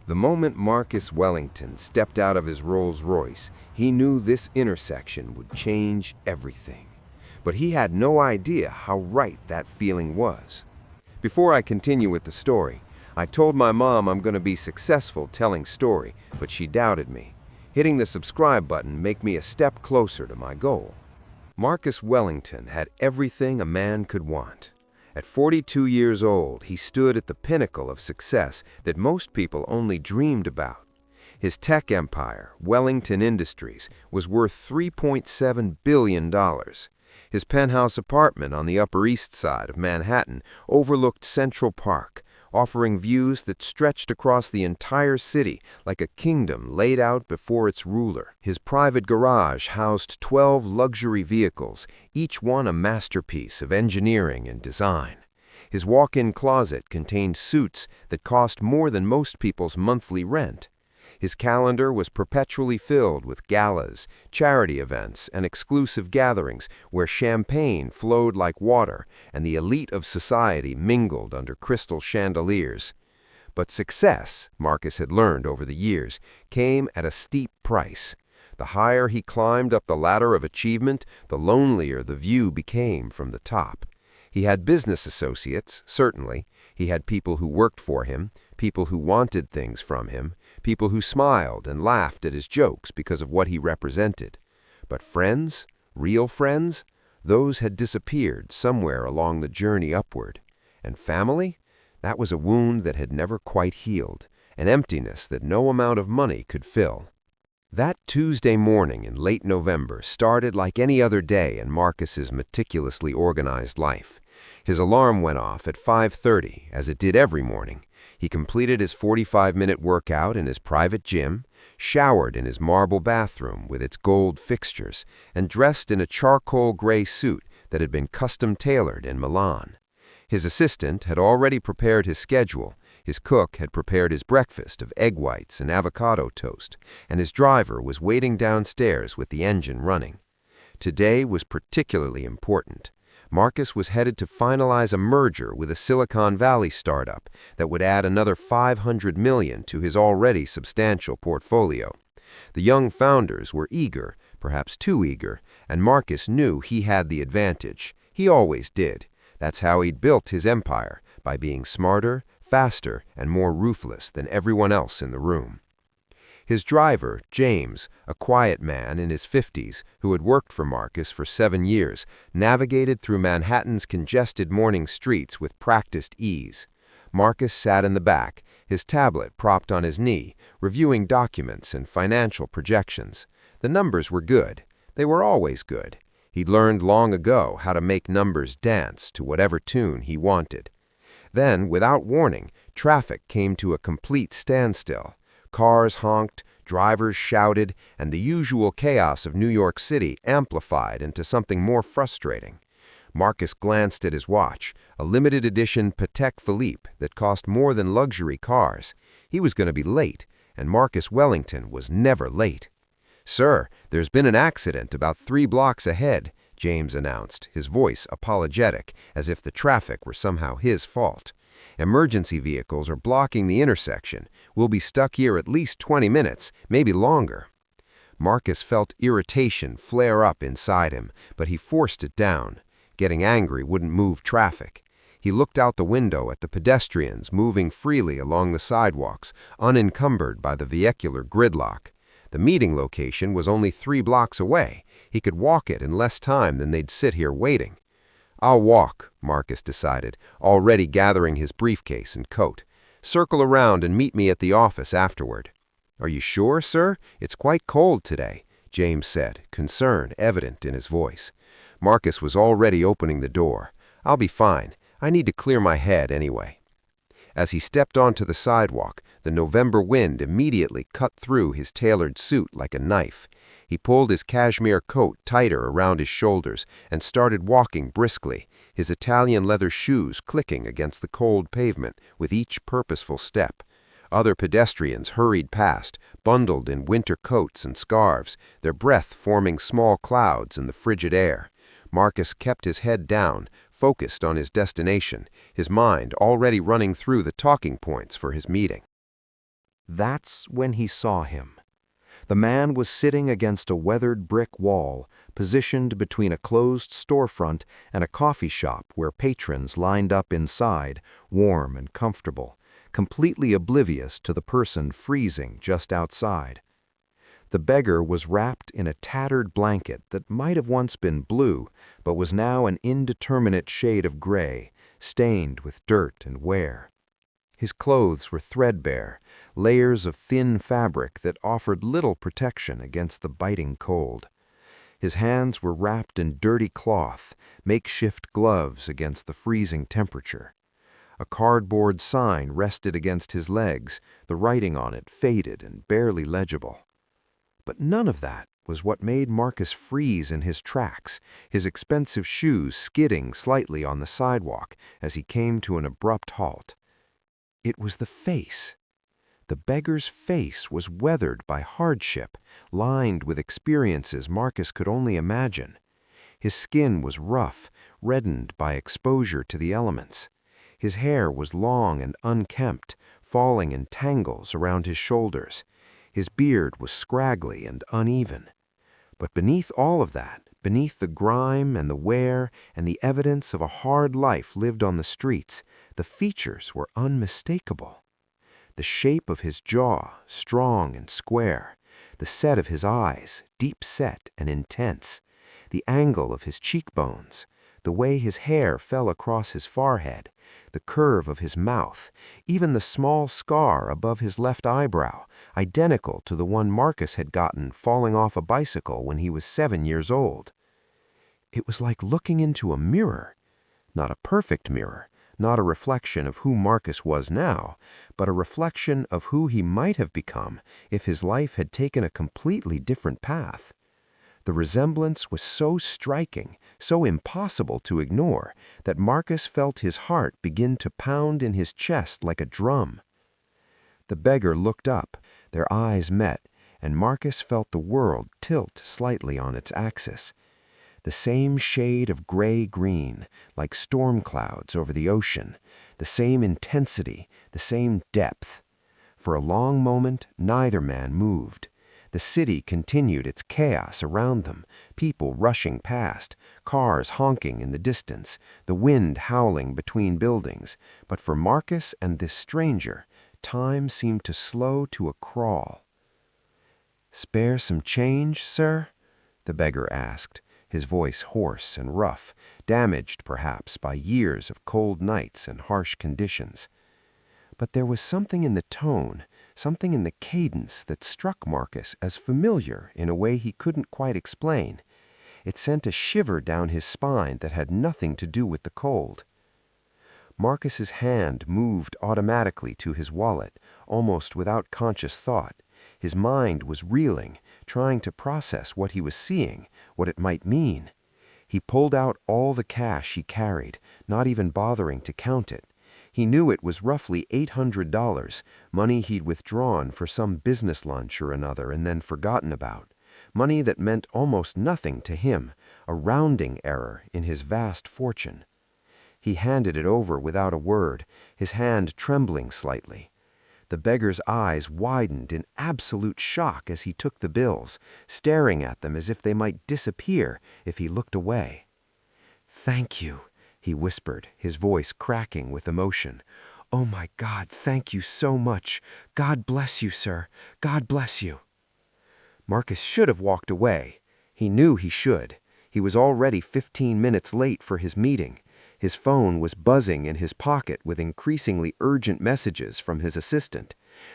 The moment Marcus Wellington stepped out of his Rolls-Royce, he knew this intersection would change everything. But he had no idea how right that feeling was. Before I continue with the story, I told my mom I'm going to be successful telling story, but she doubted me. Hitting the subscribe button make me a step closer to my goal. Marcus Wellington had everything a man could want. At 42 years old, he stood at the pinnacle of success that most people only dreamed about. His tech empire, Wellington Industries, was worth $3.7 billion. His penthouse apartment on the Upper East Side of Manhattan overlooked Central Park, offering views that stretched across the entire city like a kingdom laid out before its ruler. His private garage housed 12 luxury vehicles, each one a masterpiece of engineering and design. His walk-in closet contained suits that cost more than most people's monthly rent. His calendar was perpetually filled with galas, charity events, and exclusive gatherings where champagne flowed like water and the elite of society mingled under crystal chandeliers. But success, Marcus had learned over the years, came at a steep price. The higher he climbed up the ladder of achievement, the lonelier the view became from the top. He had business associates, certainly. He had people who worked for him, people who wanted things from him, people who smiled and laughed at his jokes because of what he represented. But friends, real friends, those had disappeared somewhere along the journey upward. And family? That was a wound that had never quite healed, an emptiness that no amount of money could fill. That Tuesday morning in late November started like any other day in Marcus's meticulously organized life. His alarm went off at 5:30, as it did every morning. He completed his 45-minute workout in his private gym, showered in his marble bathroom with its gold fixtures, and dressed in a charcoal gray suit that had been custom-tailored in Milan. His assistant had already prepared his schedule, his cook had prepared his breakfast of egg whites and avocado toast, and his driver was waiting downstairs with the engine running. Today was particularly important. Marcus was headed to finalize a merger with a Silicon Valley startup that would add another $500 million to his already substantial portfolio. The young founders were eager, perhaps too eager, and Marcus knew he had the advantage. He always did. That's how he'd built his empire, by being smarter, faster, and more ruthless than everyone else in the room. His driver, James, a quiet man in his 50s who had worked for Marcus for 7 years, navigated through Manhattan's congested morning streets with practiced ease. Marcus sat in the back, his tablet propped on his knee, reviewing documents and financial projections. The numbers were good. They were always good. He'd learned long ago how to make numbers dance to whatever tune he wanted. Then, without warning, traffic came to a complete standstill. Cars honked, drivers shouted, and the usual chaos of New York City amplified into something more frustrating. Marcus glanced at his watch, a limited edition Patek Philippe that cost more than luxury cars. He was going to be late, and Marcus Wellington was never late. "Sir, there's been an accident about 3 blocks ahead," James announced, his voice apologetic, as if the traffic were somehow his fault. "Emergency vehicles are blocking the intersection. We'll be stuck here at least 20 minutes, maybe longer." Marcus felt irritation flare up inside him, but he forced it down. Getting angry wouldn't move traffic. He looked out the window at the pedestrians moving freely along the sidewalks, unencumbered by the vehicular gridlock. The meeting location was only 3 blocks away. He could walk it in less time than they'd sit here waiting. "I'll walk," Marcus decided, already gathering his briefcase and coat. "Circle around and meet me at the office afterward." "Are you sure, sir? It's quite cold today," James said, concern evident in his voice. Marcus was already opening the door. "I'll be fine. I need to clear my head anyway." As he stepped onto the sidewalk, the November wind immediately cut through his tailored suit like a knife. He pulled his cashmere coat tighter around his shoulders and started walking briskly, his Italian leather shoes clicking against the cold pavement with each purposeful step. Other pedestrians hurried past, bundled in winter coats and scarves, their breath forming small clouds in the frigid air. Marcus kept his head down, focused on his destination, his mind already running through the talking points for his meeting. That's when he saw him. The man was sitting against a weathered brick wall, positioned between a closed storefront and a coffee shop where patrons lined up inside, warm and comfortable, completely oblivious to the person freezing just outside. The beggar was wrapped in a tattered blanket that might have once been blue, but was now an indeterminate shade of gray, stained with dirt and wear. His clothes were threadbare, layers of thin fabric that offered little protection against the biting cold. His hands were wrapped in dirty cloth, makeshift gloves against the freezing temperature. A cardboard sign rested against his legs, the writing on it faded and barely legible. But none of that was what made Marcus freeze in his tracks, his expensive shoes skidding slightly on the sidewalk as he came to an abrupt halt. It was the face. The beggar's face was weathered by hardship, lined with experiences Marcus could only imagine. His skin was rough, reddened by exposure to the elements. His hair was long and unkempt, falling in tangles around his shoulders. His beard was scraggly and uneven. But beneath all of that, beneath the grime and the wear and the evidence of a hard life lived on the streets, the features were unmistakable. The shape of his jaw, strong and square, the set of his eyes, deep set and intense, the angle of his cheekbones, the way his hair fell across his forehead, the curve of his mouth, even the small scar above his left eyebrow, identical to the one Marcus had gotten falling off a bicycle when he was 7 years old. It was like looking into a mirror, not a perfect mirror, not a reflection of who Marcus was now, but a reflection of who he might have become if his life had taken a completely different path. The resemblance was so striking, so impossible to ignore, that Marcus felt his heart begin to pound in his chest like a drum. The beggar looked up, their eyes met, and Marcus felt the world tilt slightly on its axis. The same shade of gray-green, like storm clouds over the ocean, the same intensity, the same depth. For a long moment, neither man moved. The city continued its chaos around them, people rushing past, cars honking in the distance, the wind howling between buildings. But for Marcus and this stranger, time seemed to slow to a crawl. "Spare some change, sir?" the beggar asked, his voice hoarse and rough, damaged perhaps by years of cold nights and harsh conditions. But there was something in the tone, something in the cadence that struck Marcus as familiar in a way he couldn't quite explain. It sent a shiver down his spine that had nothing to do with the cold. Marcus's hand moved automatically to his wallet, almost without conscious thought. His mind was reeling, trying to process what he was seeing, what it might mean. He pulled out all the cash he carried, not even bothering to count it. He knew it was roughly $800, money he'd withdrawn for some business lunch or another and then forgotten about. Money that meant almost nothing to him, a rounding error in his vast fortune. He handed it over without a word, his hand trembling slightly. The beggar's eyes widened in absolute shock as he took the bills, staring at them as if they might disappear if he looked away. "Thank you," he whispered, his voice cracking with emotion. "Oh my God, thank you so much. God bless you, sir. God bless you." Marcus should have walked away. He knew he should. He was already 15 minutes late for his meeting. His phone was buzzing in his pocket with increasingly urgent messages from his assistant.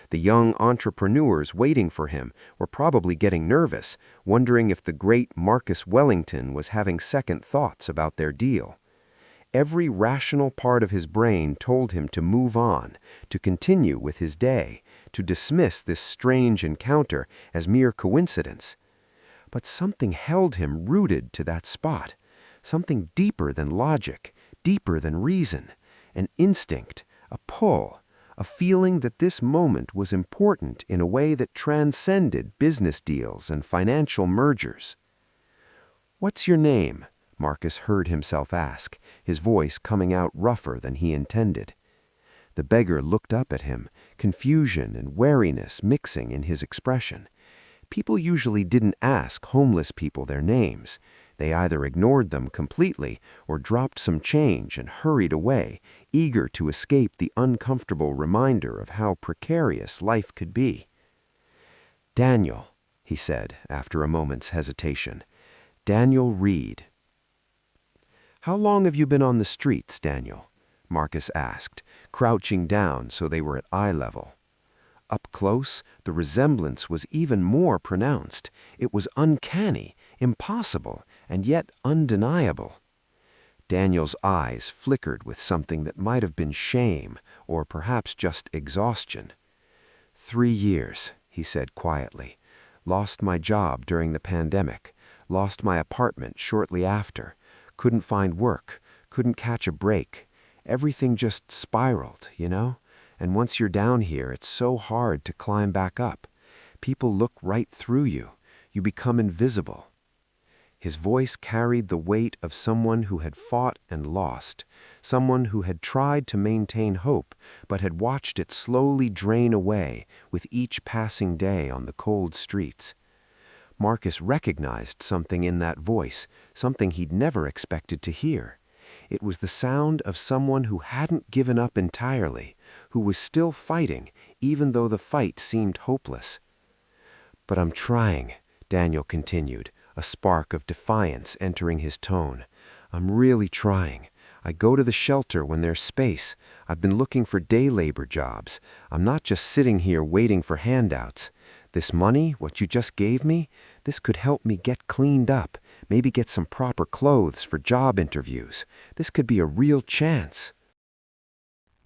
The young entrepreneurs waiting for him were probably getting nervous, wondering if the great Marcus Wellington was having second thoughts about their deal. Every rational part of his brain told him to move on, to continue with his day, to dismiss this strange encounter as mere coincidence. But something held him rooted to that spot, something deeper than logic, deeper than reason, an instinct, a pull, a feeling that this moment was important in a way that transcended business deals and financial mergers. "What's your name?" Marcus heard himself ask, his voice coming out rougher than he intended. The beggar looked up at him, confusion and wariness mixing in his expression. People usually didn't ask homeless people their names. They either ignored them completely or dropped some change and hurried away, eager to escape the uncomfortable reminder of how precarious life could be. "Daniel," he said after a moment's hesitation. "Daniel Reed." "How long have you been on the streets, Daniel?" Marcus asked, crouching down so they were at eye level. Up close, the resemblance was even more pronounced. It was uncanny, impossible, and yet undeniable. Daniel's eyes flickered with something that might have been shame, or perhaps just exhaustion. 3 years, he said quietly. Lost my job during the pandemic. Lost my apartment shortly after. Couldn't find work. Couldn't catch a break. Everything just spiraled, you know? And once you're down here, it's so hard to climb back up. People look right through you. You become invisible. His voice carried the weight of someone who had fought and lost, someone who had tried to maintain hope, but had watched it slowly drain away with each passing day on the cold streets. Marcus recognized something in that voice, something he'd never expected to hear. It was the sound of someone who hadn't given up entirely, who was still fighting, even though the fight seemed hopeless. "But I'm trying," Daniel continued, a spark of defiance entering his tone. "I'm really trying. I go to the shelter when there's space. I've been looking for day labor jobs. I'm not just sitting here waiting for handouts. This money, what you just gave me, this could help me get cleaned up, maybe get some proper clothes for job interviews. This could be a real chance."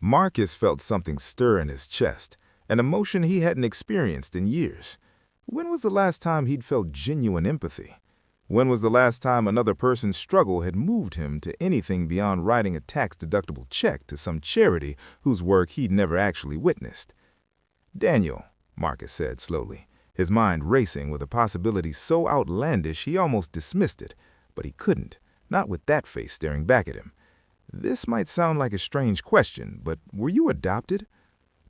Marcus felt something stir in his chest, an emotion he hadn't experienced in years. When was the last time he'd felt genuine empathy? When was the last time another person's struggle had moved him to anything beyond writing a tax-deductible check to some charity whose work he'd never actually witnessed? "Daniel," Marcus said slowly, his mind racing with a possibility so outlandish he almost dismissed it, but he couldn't, not with that face staring back at him. "This might sound like a strange question, but were you adopted?"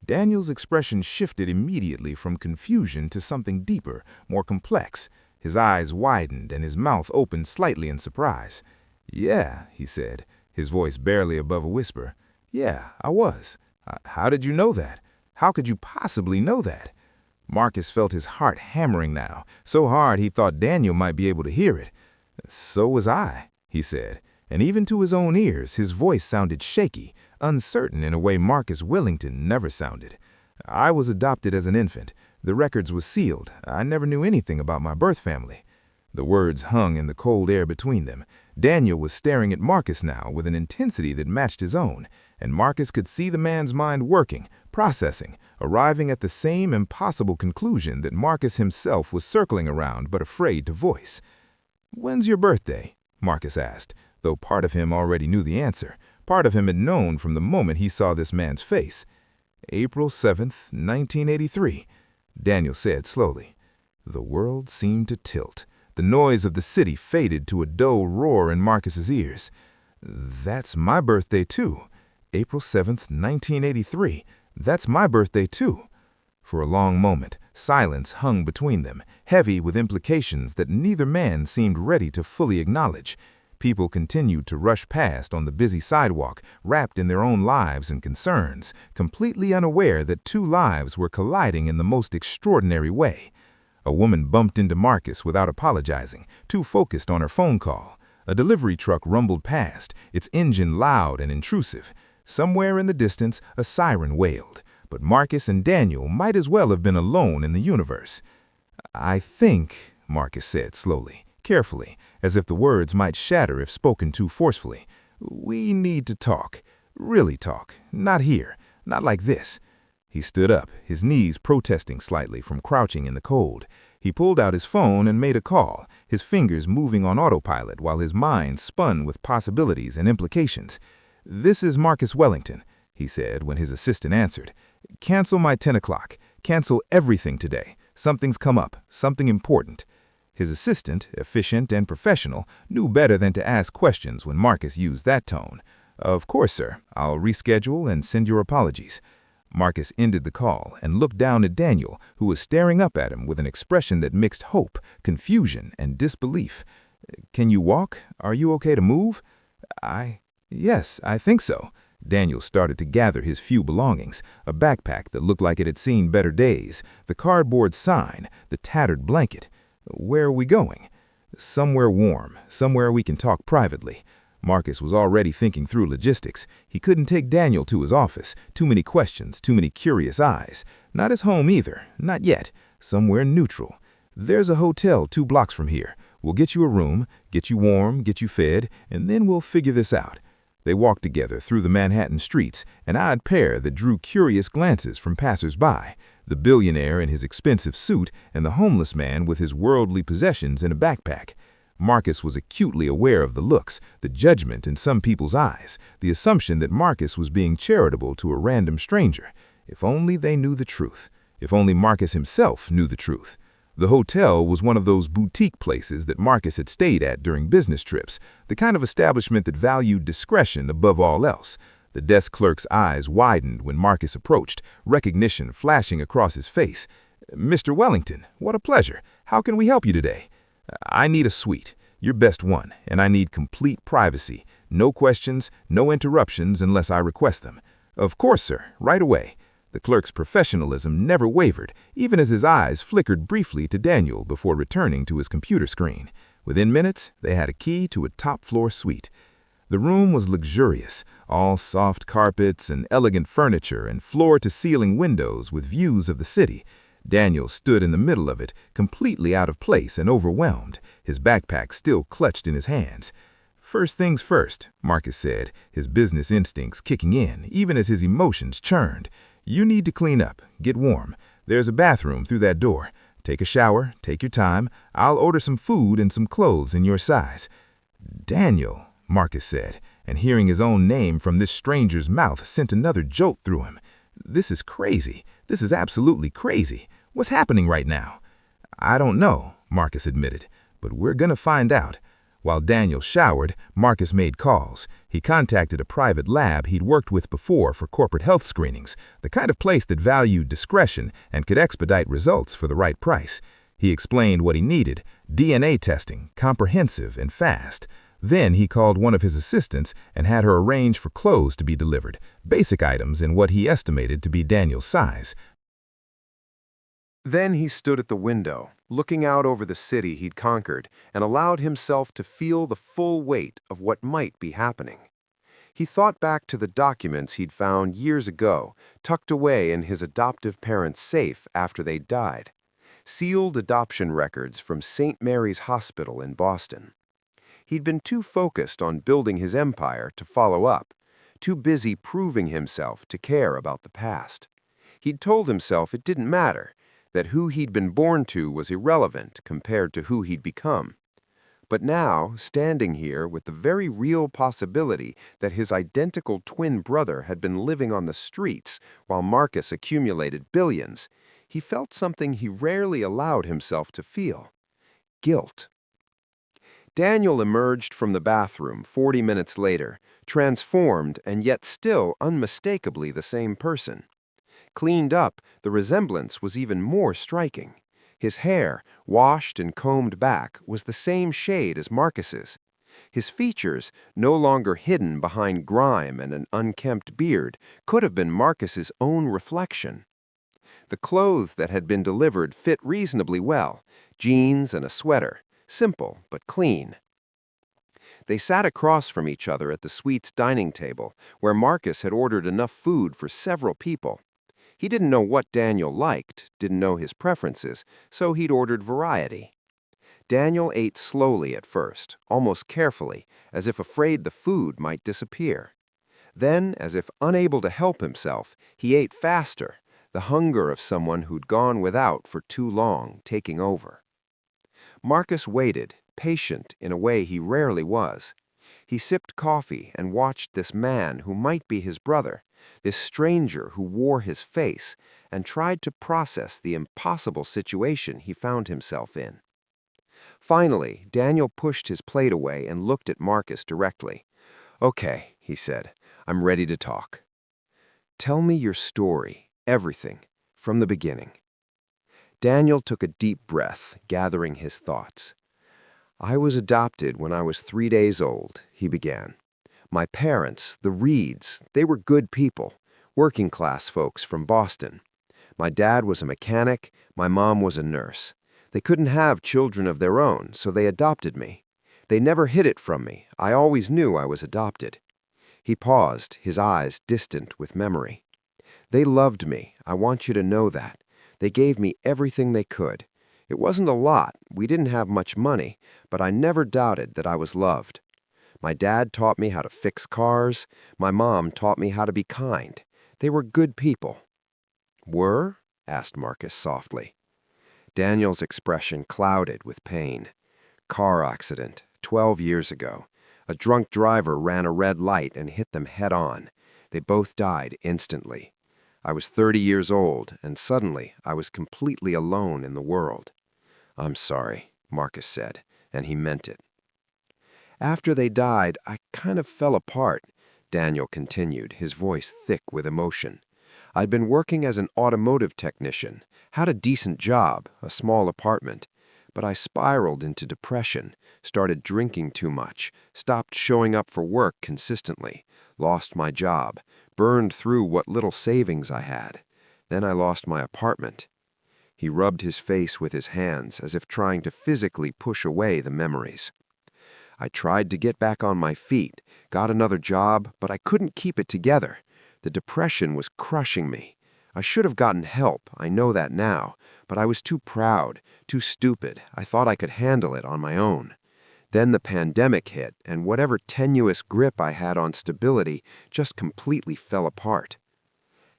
Daniel's expression shifted immediately from confusion to something deeper, more complex. His eyes widened and his mouth opened slightly in surprise. "Yeah," he said, his voice barely above a whisper. "Yeah, I was. How did you know that? How could you possibly know that?" Marcus felt his heart hammering now, so hard he thought Daniel might be able to hear it. "So was I," he said, and even to his own ears his voice sounded shaky, uncertain in a way Marcus Wellington never sounded. "I was adopted as an infant. The records were sealed. I never knew anything about my birth family." The words hung in the cold air between them. Daniel was staring at Marcus now with an intensity that matched his own, and Marcus could see the man's mind working, processing, arriving at the same impossible conclusion that Marcus himself was circling around but afraid to voice. "When's your birthday?" Marcus asked, though part of him already knew the answer. Part of him had known from the moment he saw this man's face. "April 7th, 1983, Daniel said slowly. The world seemed to tilt. The noise of the city faded to a dull roar in Marcus's ears. "That's my birthday too. April 7th, 1983. That's my birthday too." For a long moment, silence hung between them, heavy with implications that neither man seemed ready to fully acknowledge. People continued to rush past on the busy sidewalk, wrapped in their own lives and concerns, completely unaware that two lives were colliding in the most extraordinary way. A woman bumped into Marcus without apologizing, too focused on her phone call. A delivery truck rumbled past, its engine loud and intrusive. Somewhere in the distance, a siren wailed, but Marcus and Daniel might as well have been alone in the universe. "I think," Marcus said slowly, carefully, as if the words might shatter if spoken too forcefully, "we need to talk. Really talk. Not here. Not like this." He stood up, his knees protesting slightly from crouching in the cold. He pulled out his phone and made a call, his fingers moving on autopilot while his mind spun with possibilities and implications. "This is Marcus Wellington," he said when his assistant answered. "Cancel my 10 o'clock. Cancel everything today. Something's come up. Something important." His assistant, efficient and professional, knew better than to ask questions when Marcus used that tone. Of course, sir. I'll reschedule and send your apologies. Marcus ended the call and looked down at Daniel, who was staring up at him with an expression that mixed hope, confusion, and disbelief. Can you walk? Are you okay to move? Yes, I think so. Daniel started to gather his few belongings, a backpack that looked like it had seen better days, the cardboard sign, the tattered blanket. Where are we going? Somewhere warm, somewhere we can talk privately. Marcus was already thinking through logistics. He couldn't take Daniel to his office. Too many questions, too many curious eyes. Not his home either, not yet. Somewhere neutral. There's a hotel 2 blocks from here. We'll get you a room, get you warm, get you fed, and then we'll figure this out. They walked together through the Manhattan streets, an odd pair that drew curious glances from passers-by, the billionaire in his expensive suit and the homeless man with his worldly possessions in a backpack. Marcus was acutely aware of the looks, the judgment in some people's eyes, the assumption that Marcus was being charitable to a random stranger. If only they knew the truth. If only Marcus himself knew the truth. The hotel was one of those boutique places that Marcus had stayed at during business trips, the kind of establishment that valued discretion above all else. The desk clerk's eyes widened when Marcus approached, recognition flashing across his face. "Mr. Wellington, what a pleasure. How can we help you today?" "I need a suite, your best one, and I need complete privacy. No questions, no interruptions unless I request them." "Of course, sir, right away." The clerk's professionalism never wavered, even as his eyes flickered briefly to Daniel before returning to his computer screen. Within minutes, they had a key to a top-floor suite. The room was luxurious, all soft carpets and elegant furniture and floor-to-ceiling windows with views of the city. Daniel stood in the middle of it, completely out of place and overwhelmed, his backpack still clutched in his hands. "First things first," Marcus said, his business instincts kicking in, even as his emotions churned. "You need to clean up, get warm. There's a bathroom through that door. Take a shower, take your time. I'll order some food and some clothes in your size." "Daniel," Marcus said, and hearing his own name from this stranger's mouth sent another jolt through him. "This is crazy. This is absolutely crazy. What's happening right now?" "I don't know," Marcus admitted, "but we're gonna find out." While Daniel showered, Marcus made calls. He contacted a private lab he'd worked with before for corporate health screenings, the kind of place that valued discretion and could expedite results for the right price. He explained what he needed: DNA testing, comprehensive and fast. Then he called one of his assistants and had her arrange for clothes to be delivered, basic items in what he estimated to be Daniel's size. Then he stood at the window, looking out over the city he'd conquered, and allowed himself to feel the full weight of what might be happening. He thought back to the documents he'd found years ago, tucked away in his adoptive parents' safe after they'd died. Sealed adoption records from St. Mary's Hospital in Boston. He'd been too focused on building his empire to follow up, too busy proving himself to care about the past. He'd told himself it didn't matter, that who he'd been born to was irrelevant compared to who he'd become. But now, standing here with the very real possibility that his identical twin brother had been living on the streets while Marcus accumulated billions, he felt something he rarely allowed himself to feel: guilt. Daniel emerged from the bathroom 40 minutes later, transformed and yet still unmistakably the same person. Cleaned up, the resemblance was even more striking. His hair, washed and combed back, was the same shade as Marcus's. His features, no longer hidden behind grime and an unkempt beard, could have been Marcus's own reflection. The clothes that had been delivered fit reasonably well: jeans and a sweater, simple but clean. They sat across from each other at the suite's dining table, where Marcus had ordered enough food for several people. He didn't know what Daniel liked, didn't know his preferences, so he'd ordered variety. Daniel ate slowly at first, almost carefully, as if afraid the food might disappear. Then, as if unable to help himself, he ate faster, the hunger of someone who'd gone without for too long taking over. Marcus waited, patient in a way he rarely was. He sipped coffee and watched this man who might be his brother, this stranger who wore his face, and tried to process the impossible situation he found himself in. Finally, Daniel pushed his plate away and looked at Marcus directly. "Okay," he said. "I'm ready to talk. Tell me your story, everything, from the beginning." Daniel took a deep breath, gathering his thoughts. "I was adopted when I was 3 days old," he began. "My parents, the Reeds, they were good people, working-class folks from Boston. My dad was a mechanic, my mom was a nurse. They couldn't have children of their own, so they adopted me. They never hid it from me. I always knew I was adopted." He paused, his eyes distant with memory. "They loved me. I want you to know that. They gave me everything they could. It wasn't a lot. We didn't have much money, but I never doubted that I was loved. My dad taught me how to fix cars. My mom taught me how to be kind. They were good people." "Were?" asked Marcus softly. Daniel's expression clouded with pain. "Car accident, 12 years ago. A drunk driver ran a red light and hit them head on. They both died instantly. I was 30 years old, and suddenly I was completely alone in the world." "I'm sorry," Marcus said, and he meant it. "After they died, I kind of fell apart," Daniel continued, his voice thick with emotion. "I'd been working as an automotive technician, had a decent job, a small apartment, but I spiraled into depression, started drinking too much, stopped showing up for work consistently, lost my job, burned through what little savings I had. Then I lost my apartment." He rubbed his face with his hands as if trying to physically push away the memories. "I tried to get back on my feet, got another job, but I couldn't keep it together. The depression was crushing me. I should have gotten help, I know that now, but I was too proud, too stupid. I thought I could handle it on my own. Then the pandemic hit, and whatever tenuous grip I had on stability just completely fell apart."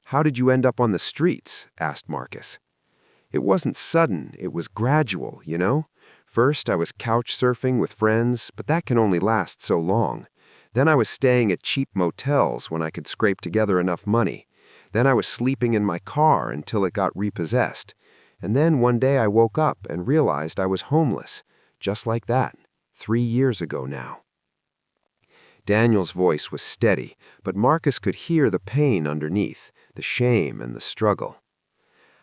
"How did you end up on the streets?" asked Marcus. "It wasn't sudden, it was gradual, you know? First, I was couch surfing with friends, but that can only last so long. Then I was staying at cheap motels when I could scrape together enough money. Then I was sleeping in my car until it got repossessed. And then one day I woke up and realized I was homeless. Just like that. 3 years ago now." Daniel's voice was steady, but Marcus could hear the pain underneath, the shame and the struggle.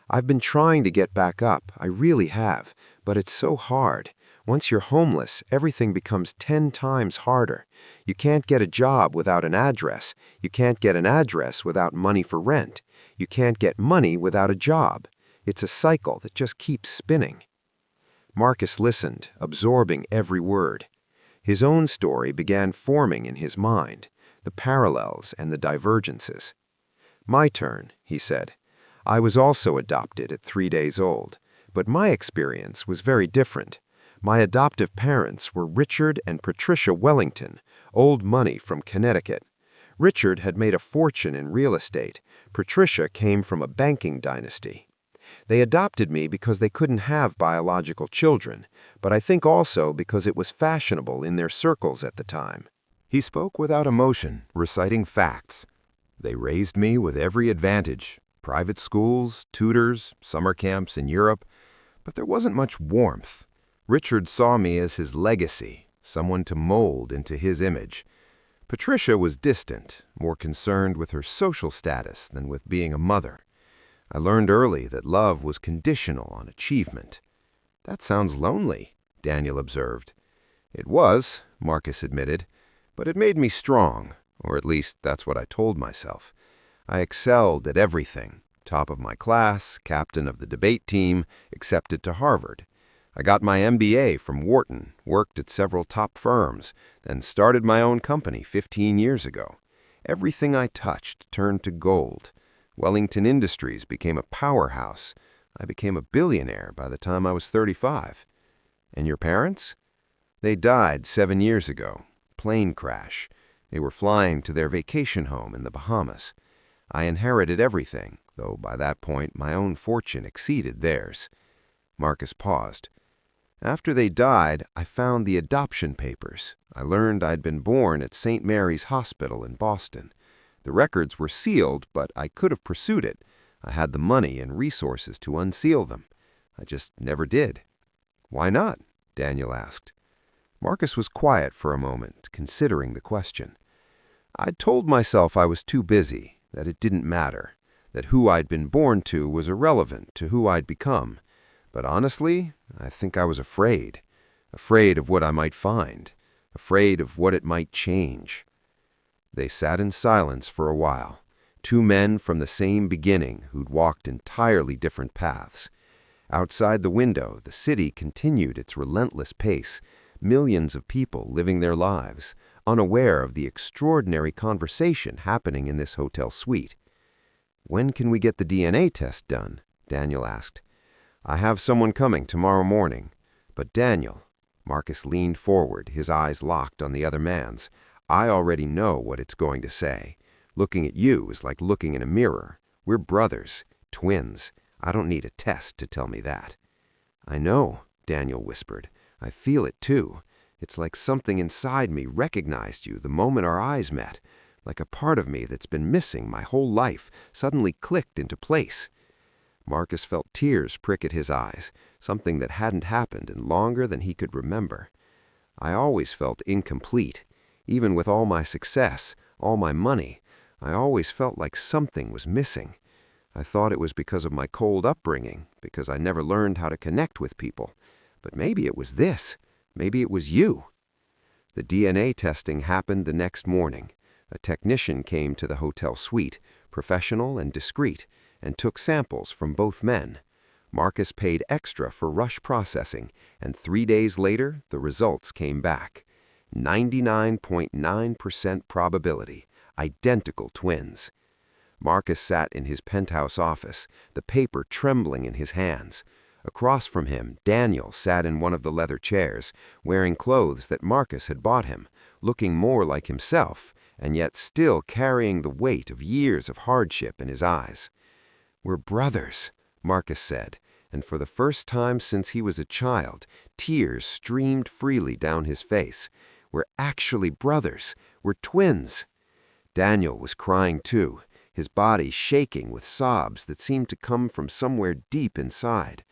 "I've been trying to get back up, I really have, but it's so hard. Once you're homeless, everything becomes 10 times harder. You can't get a job without an address. You can't get an address without money for rent. You can't get money without a job. It's a cycle that just keeps spinning." Marcus listened, absorbing every word. His own story began forming in his mind, the parallels and the divergences. "My turn," he said. "I was also adopted at 3 days old, but my experience was very different. My adoptive parents were Richard and Patricia Wellington, old money from Connecticut. Richard had made a fortune in real estate. Patricia came from a banking dynasty. They adopted me because they couldn't have biological children, but I think also because it was fashionable in their circles at the time." He spoke without emotion, reciting facts. "They raised me with every advantage, private schools, tutors, summer camps in Europe, but there wasn't much warmth. Richard saw me as his legacy, someone to mold into his image. Patricia was distant, more concerned with her social status than with being a mother. I learned early that love was conditional on achievement." "That sounds lonely," Daniel observed. "It was," Marcus admitted, "but it made me strong, or at least that's what I told myself. I excelled at everything, top of my class, captain of the debate team, accepted to Harvard. I got my MBA from Wharton, worked at several top firms, then started my own company 15 years ago. Everything I touched turned to gold. Wellington Industries became a powerhouse. I became a billionaire by the time I was 35. And your parents? They died 7 years ago. Plane crash. They were flying to their vacation home in the Bahamas. I inherited everything, though by that point my own fortune exceeded theirs." Marcus paused. "After they died, I found the adoption papers. I learned I'd been born at St. Mary's Hospital in Boston. The records were sealed, but I could have pursued it. I had the money and resources to unseal them. I just never did." "Why not?" Daniel asked. Marcus was quiet for a moment, considering the question. I told myself I was too busy, that it didn't matter, that who I'd been born to was irrelevant to who I'd become. But honestly, I think I was afraid. Afraid of what I might find. Afraid of what it might change. They sat in silence for a while, two men from the same beginning who'd walked entirely different paths. Outside the window, the city continued its relentless pace, millions of people living their lives, unaware of the extraordinary conversation happening in this hotel suite. "When can we get the DNA test done?" Daniel asked. "I have someone coming tomorrow morning." "But Daniel," Marcus leaned forward, his eyes locked on the other man's, "I already know what it's going to say. Looking at you is like looking in a mirror. We're brothers, twins. I don't need a test to tell me that." "I know," Daniel whispered. "I feel it too. It's like something inside me recognized you the moment our eyes met, like a part of me that's been missing my whole life suddenly clicked into place." Marcus felt tears prick at his eyes, something that hadn't happened in longer than he could remember. "I always felt incomplete. Even with all my success, all my money, I always felt like something was missing. I thought it was because of my cold upbringing, because I never learned how to connect with people. But maybe it was this. Maybe it was you." The DNA testing happened the next morning. A technician came to the hotel suite, professional and discreet, and took samples from both men. Marcus paid extra for rush processing, and 3 days later, the results came back. 99.9% probability, identical twins. Marcus sat in his penthouse office, the paper trembling in his hands. Across from him, Daniel sat in one of the leather chairs, wearing clothes that Marcus had bought him, looking more like himself, and yet still carrying the weight of years of hardship in his eyes. "We're brothers," Marcus said, and for the first time since he was a child, tears streamed freely down his face. "We're actually brothers. We're twins." Daniel was crying too, his body shaking with sobs that seemed to come from somewhere deep inside.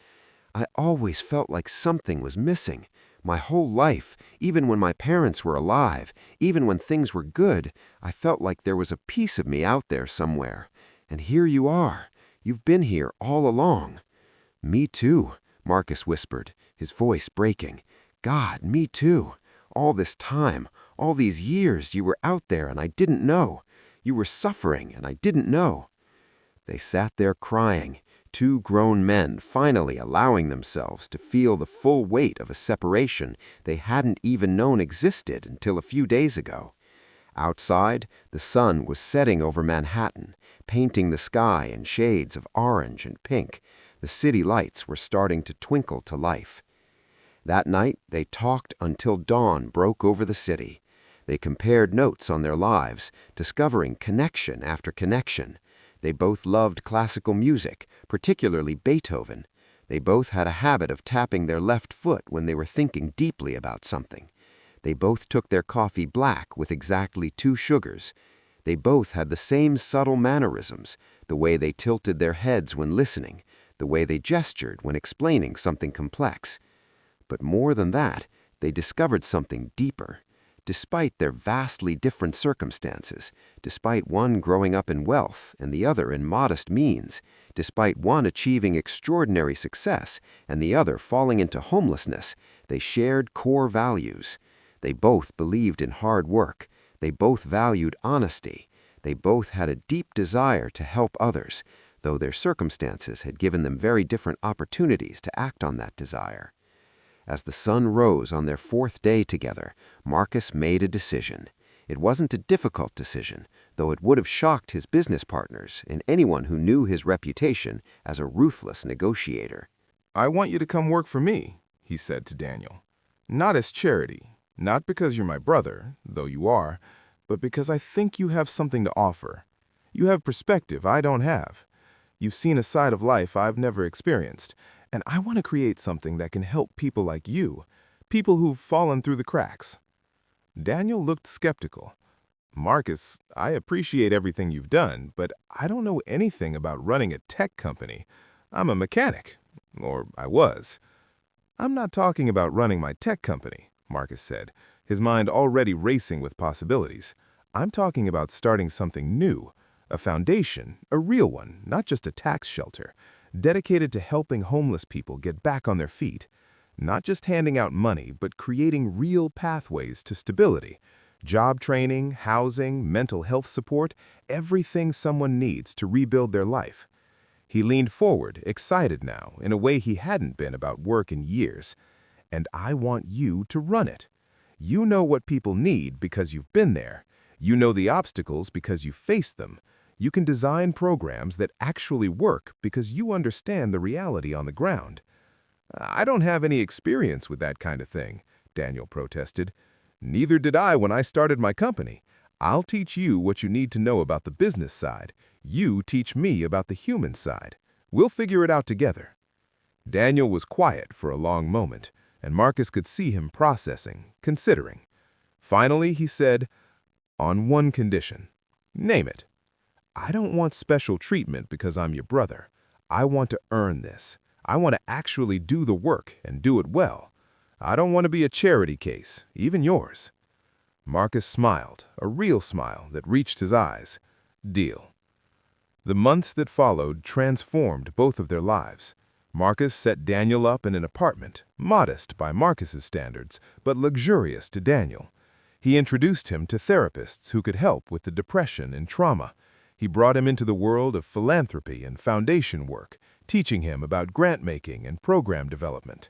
"I always felt like something was missing. My whole life, even when my parents were alive, even when things were good, I felt like there was a piece of me out there somewhere. And here you are. You've been here all along." "Me too," Marcus whispered, his voice breaking. "God, me too. All this time, all these years you were out there and I didn't know. You were suffering and I didn't know." They sat there crying, two grown men finally allowing themselves to feel the full weight of a separation they hadn't even known existed until a few days ago. Outside, the sun was setting over Manhattan, painting the sky in shades of orange and pink. The city lights were starting to twinkle to life. That night, they talked until dawn broke over the city. They compared notes on their lives, discovering connection after connection. They both loved classical music, particularly Beethoven. They both had a habit of tapping their left foot when they were thinking deeply about something. They both took their coffee black with exactly 2 sugars. They both had the same subtle mannerisms, the way they tilted their heads when listening, the way they gestured when explaining something complex. But more than that, they discovered something deeper. Despite their vastly different circumstances, despite one growing up in wealth and the other in modest means, despite one achieving extraordinary success and the other falling into homelessness, they shared core values. They both believed in hard work. They both valued honesty. They both had a deep desire to help others, though their circumstances had given them very different opportunities to act on that desire. As the sun rose on their 4th day together, Marcus made a decision. It wasn't a difficult decision, though it would have shocked his business partners and anyone who knew his reputation as a ruthless negotiator. "I want you to come work for me," he said to Daniel. "Not as charity, not because you're my brother, though you are, but because I think you have something to offer. You have perspective I don't have. You've seen a side of life I've never experienced, and I want to create something that can help people like you, people who've fallen through the cracks." Daniel looked skeptical. "Marcus, I appreciate everything you've done, but I don't know anything about running a tech company. I'm a mechanic, or I was." "I'm not talking about running my tech company," Marcus said, his mind already racing with possibilities. I'm talking about starting something new, a foundation, a real one, not just a tax shelter, dedicated to helping homeless people get back on their feet. Not just handing out money, but creating real pathways to stability. Job training, housing, mental health support, everything someone needs to rebuild their life. He leaned forward, excited now, in a way he hadn't been about work in years. And I want you to run it. You know what people need because you've been there. You know the obstacles because you faced them. You can design programs that actually work because you understand the reality on the ground. I don't have any experience with that kind of thing, Daniel protested. Neither did I when I started my company. I'll teach you what you need to know about the business side. You teach me about the human side. We'll figure it out together. Daniel was quiet for a long moment, and Marcus could see him processing, considering. Finally, he said, on one condition. Name it. I don't want special treatment because I'm your brother. I want to earn this. I want to actually do the work and do it well. I don't want to be a charity case, even yours. Marcus smiled, a real smile that reached his eyes. Deal. The months that followed transformed both of their lives. Marcus set Daniel up in an apartment, modest by Marcus's standards, but luxurious to Daniel. He introduced him to therapists who could help with the depression and trauma. He brought him into the world of philanthropy and foundation work, teaching him about grant-making and program development.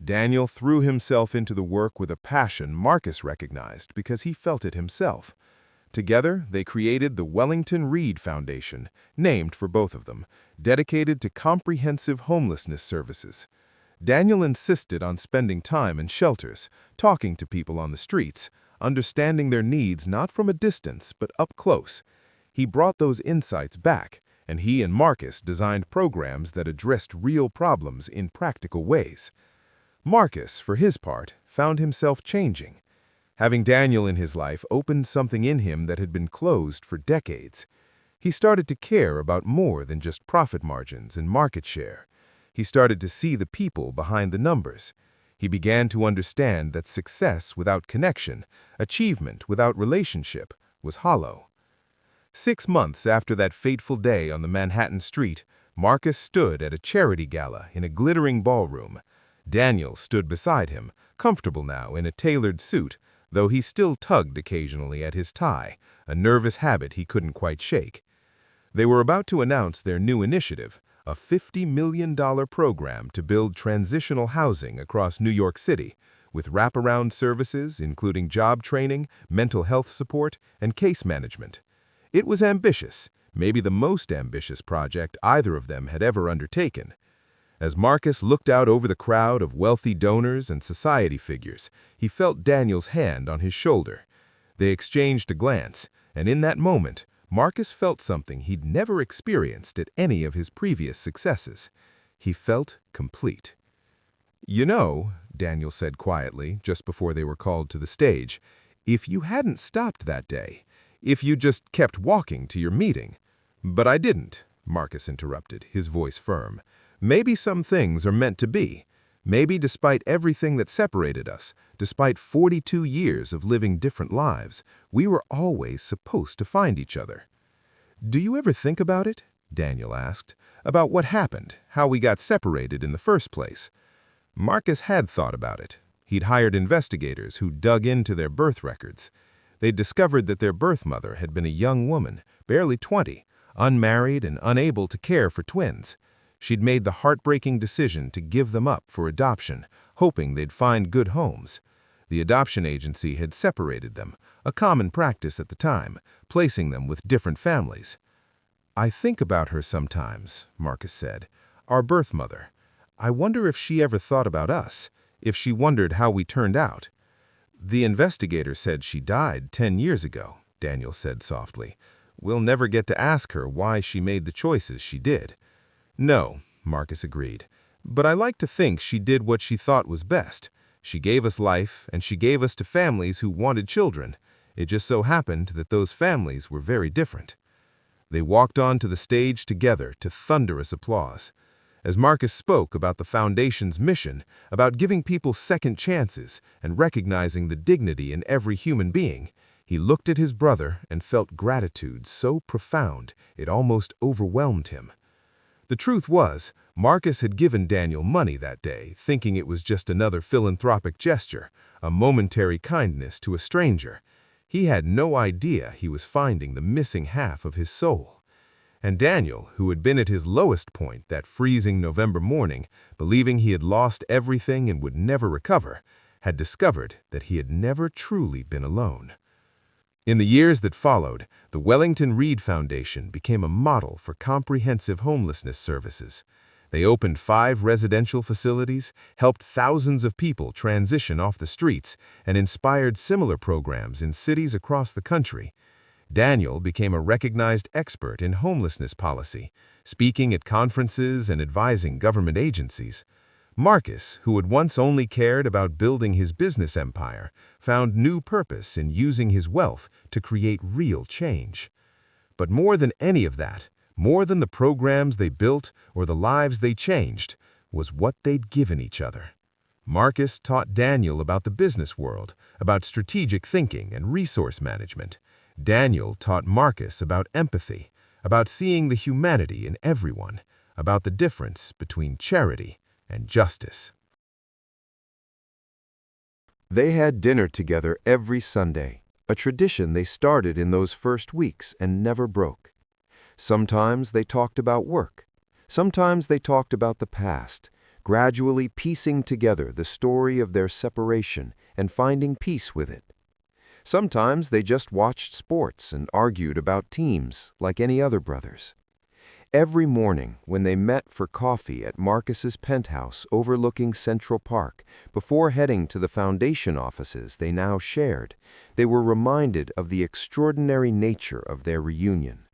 Daniel threw himself into the work with a passion Marcus recognized because he felt it himself. Together, they created the Wellington Reed Foundation, named for both of them, dedicated to comprehensive homelessness services. Daniel insisted on spending time in shelters, talking to people on the streets, understanding their needs not from a distance but up close. He brought those insights back, and he and Marcus designed programs that addressed real problems in practical ways. Marcus, for his part, found himself changing. Having Daniel in his life opened something in him that had been closed for decades. He started to care about more than just profit margins and market share. He started to see the people behind the numbers. He began to understand that success without connection, achievement without relationship, was hollow. 6 months after that fateful day on the Manhattan street, Marcus stood at a charity gala in a glittering ballroom. Daniel stood beside him, comfortable now in a tailored suit, though he still tugged occasionally at his tie, a nervous habit he couldn't quite shake. They were about to announce their new initiative, a $50 million program to build transitional housing across New York City, with wraparound services including job training, mental health support, and case management. It was ambitious, maybe the most ambitious project either of them had ever undertaken. As Marcus looked out over the crowd of wealthy donors and society figures, he felt Daniel's hand on his shoulder. They exchanged a glance, and in that moment, Marcus felt something he'd never experienced at any of his previous successes. He felt complete. You know, Daniel said quietly, just before they were called to the stage, if you hadn't stopped that day, if you just kept walking to your meeting. But I didn't, Marcus interrupted, his voice firm. Maybe some things are meant to be. Maybe despite everything that separated us, despite 42 years of living different lives, we were always supposed to find each other. Do you ever think about it? Daniel asked. About what happened, how we got separated in the first place. Marcus had thought about it. He'd hired investigators who dug into their birth records. They'd discovered that their birth mother had been a young woman, barely 20, unmarried and unable to care for twins. She'd made the heartbreaking decision to give them up for adoption, hoping they'd find good homes. The adoption agency had separated them, a common practice at the time, placing them with different families. I think about her sometimes, Marcus said. Our birth mother. I wonder if she ever thought about us, if she wondered how we turned out. The investigator said she died 10 years ago, Daniel said softly. We'll never get to ask her why she made the choices she did. No, Marcus agreed, but I like to think she did what she thought was best. She gave us life, and she gave us to families who wanted children. It just so happened that those families were very different. They walked onto the stage together to thunderous applause. As Marcus spoke about the Foundation's mission, about giving people second chances and recognizing the dignity in every human being, He looked at his brother and felt gratitude so profound it almost overwhelmed him. The truth was, Marcus had given Daniel money that day, thinking it was just another philanthropic gesture, a momentary kindness to a stranger. He had no idea he was finding the missing half of his soul. And Daniel, who had been at his lowest point that freezing November morning, believing he had lost everything and would never recover, had discovered that he had never truly been alone. In the years that followed, the Wellington Reed Foundation became a model for comprehensive homelessness services. They opened 5 residential facilities, helped thousands of people transition off the streets, and inspired similar programs in cities across the country. Daniel became a recognized expert in homelessness policy, speaking at conferences and advising government agencies. Marcus, who had once only cared about building his business empire, found new purpose in using his wealth to create real change. But more than any of that, more than the programs they built or the lives they changed, was what they'd given each other. Marcus taught Daniel about the business world, about strategic thinking and resource management. Daniel taught Marcus about empathy, about seeing the humanity in everyone, about the difference between charity and justice. They had dinner together every Sunday, a tradition they started in those first weeks and never broke. Sometimes they talked about work. Sometimes they talked about the past, gradually piecing together the story of their separation and finding peace with it. Sometimes they just watched sports and argued about teams like any other brothers. Every morning when they met for coffee at Marcus's penthouse overlooking Central Park, before heading to the foundation offices they now shared, they were reminded of the extraordinary nature of their reunion.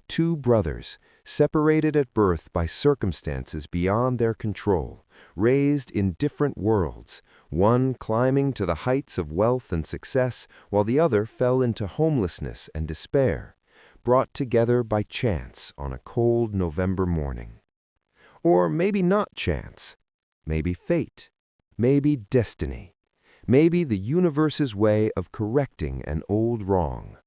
2 brothers, separated at birth by circumstances beyond their control, raised in different worlds, one climbing to the heights of wealth and success while the other fell into homelessness and despair, brought together by chance on a cold November morning. Or maybe not chance, maybe fate, maybe destiny, maybe the universe's way of correcting an old wrong.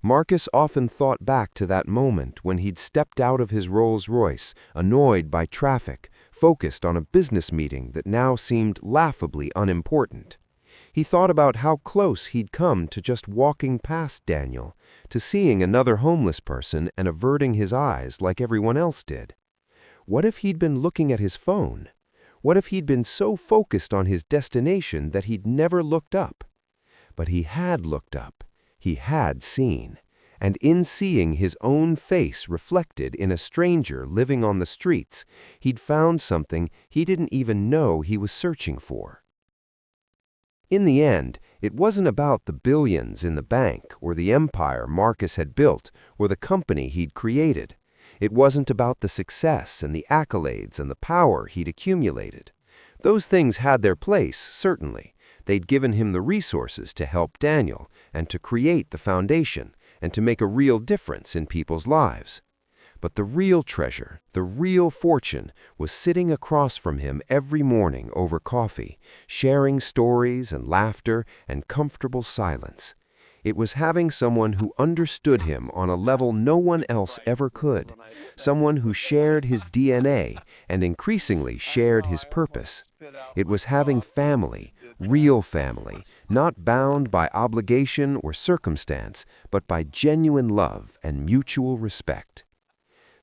Marcus often thought back to that moment when he'd stepped out of his Rolls-Royce, annoyed by traffic, focused on a business meeting that now seemed laughably unimportant. He thought about how close he'd come to just walking past Daniel, to seeing another homeless person and averting his eyes like everyone else did. What if he'd been looking at his phone? What if he'd been so focused on his destination that he'd never looked up? But he had looked up. He had seen, and in seeing his own face reflected in a stranger living on the streets, he'd found something he didn't even know he was searching for. In the end, it wasn't about the billions in the bank or the empire Marcus had built or the company he'd created. It wasn't about the success and the accolades and the power he'd accumulated. Those things had their place, certainly. They'd given him the resources to help Daniel and to create the foundation and to make a real difference in people's lives. But the real treasure, the real fortune, was sitting across from him every morning over coffee, sharing stories and laughter and comfortable silence. It was having someone who understood him on a level no one else ever could, someone who shared his DNA and increasingly shared his purpose. It was having family, real family, not bound by obligation or circumstance, but by genuine love and mutual respect.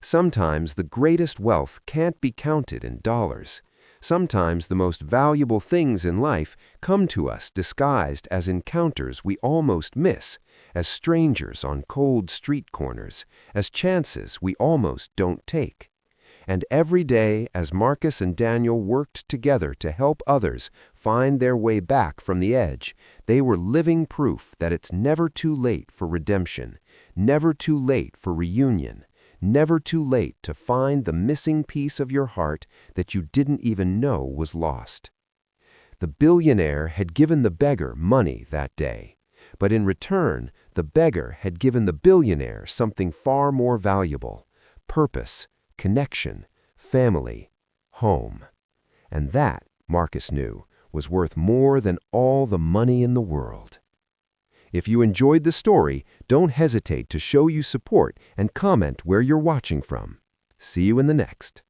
Sometimes the greatest wealth can't be counted in dollars. Sometimes the most valuable things in life come to us disguised as encounters we almost miss, as strangers on cold street corners, as chances we almost don't take. And every day, as Marcus and Daniel worked together to help others find their way back from the edge, they were living proof that it's never too late for redemption, never too late for reunion, never too late to find the missing piece of your heart that you didn't even know was lost. The billionaire had given the beggar money that day, but in return, the beggar had given the billionaire something far more valuable: purpose, connection, family, home. And that, Marcus knew, was worth more than all the money in the world. If you enjoyed the story, don't hesitate to show you support and comment where you're watching from. See you in the next.